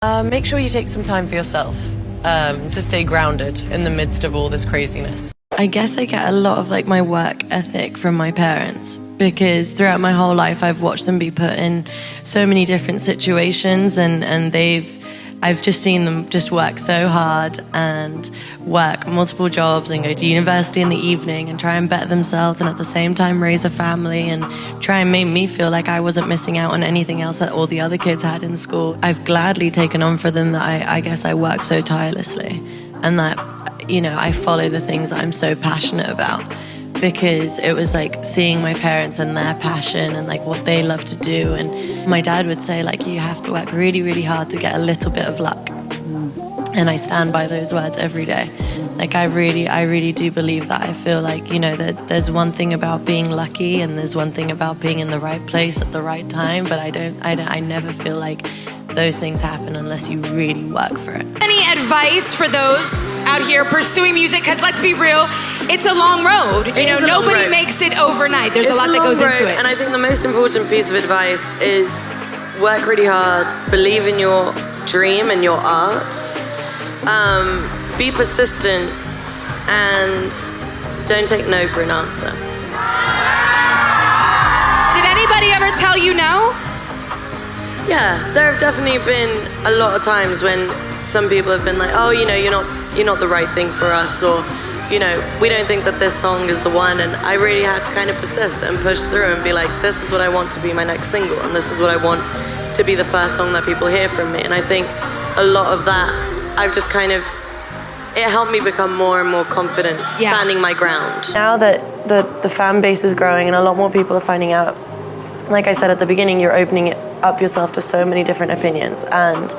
Make sure you take some time for yourself to stay grounded in the midst of all this craziness. I guess I get a lot of like my work ethic from my parents, because throughout my whole life I've watched them be put in so many different situations, and I've just seen them just work so hard and work multiple jobs and go to university in the evening and try and better themselves, and at the same time raise a family and try and make me feel like I wasn't missing out on anything else that all the other kids had in school. I've gladly taken on for them that I guess I work so tirelessly, and that, you know, I follow the things that I'm so passionate about, because it was like seeing my parents and their passion and like what they love to do. And my dad would say, like, you have to work really, really hard to get a little bit of luck. And I stand by those words every day. Like, I really do believe that. I feel like, you know, that there's one thing about being lucky and there's one thing about being in the right place at the right time, but I never feel like those things happen unless you really work for it. Any advice for those out here pursuing music? Because let's be real, it's a long road. You know, nobody makes it overnight. There's a lot that goes into it. And I think the most important piece of advice is work really hard, believe in your dream and your art, be persistent, and don't take no for an answer. Did anybody ever tell you no? Yeah, there have definitely been a lot of times when some people have been like, oh, you know, you're not the right thing for us, or, you know, we don't think that this song is the one. And I really had to kind of persist and push through and be like, this is what I want to be my next single, and this is what I want to be the first song that people hear from me. And I think a lot of that, I've just kind of, it helped me become more and more confident, standing my ground. Now that the fan base is growing and a lot more people are finding out, like I said at the beginning, you're opening up yourself to so many different opinions. And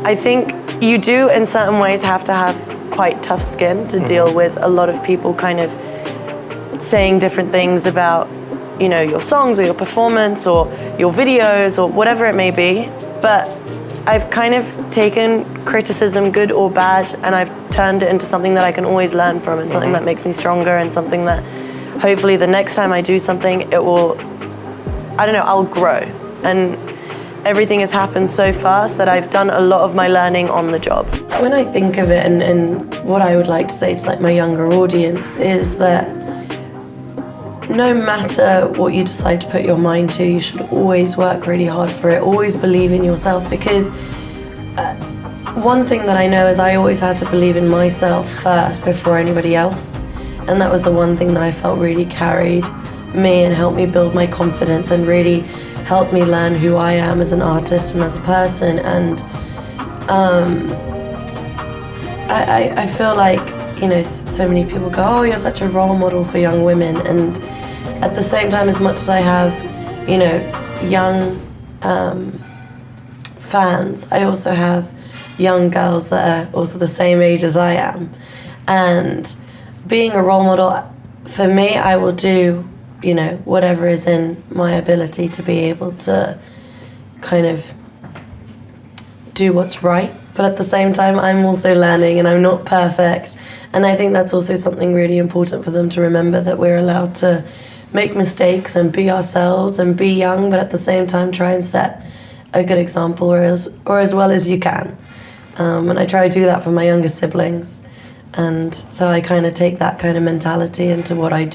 I think you do, in certain ways, have to have quite tough skin to deal with a lot of people kind of saying different things about, you know, your songs or your performance or your videos or whatever it may be. But I've kind of taken criticism, good or bad, and I've turned it into something that I can always learn from, and something that makes me stronger, and something that hopefully the next time I do something, it will, I don't know, I'll grow. And everything has happened so fast that I've done a lot of my learning on the job. When I think of it, and what I would like to say to like my younger audience is that no matter what you decide to put your mind to, you should always work really hard for it, always believe in yourself, because one thing that I know is I always had to believe in myself first before anybody else. And that was the one thing that I felt really carried me and helped me build my confidence and really helped me learn who I am as an artist and as a person. And I feel like, you know, so many people go, oh, you're such a role model for young women. And at the same time, as much as I have, you know, young fans, I also have young girls that are also the same age as I am. And being a role model, for me, I will do, you know, whatever is in my ability to be able to kind of do what's right. But at the same time, I'm also learning and I'm not perfect. And I think that's also something really important for them to remember, that we're allowed to make mistakes and be ourselves and be young, but at the same time try and set a good example, or as well as you can. And I try to do that for my younger siblings. And so I kind of take that kind of mentality into what I do.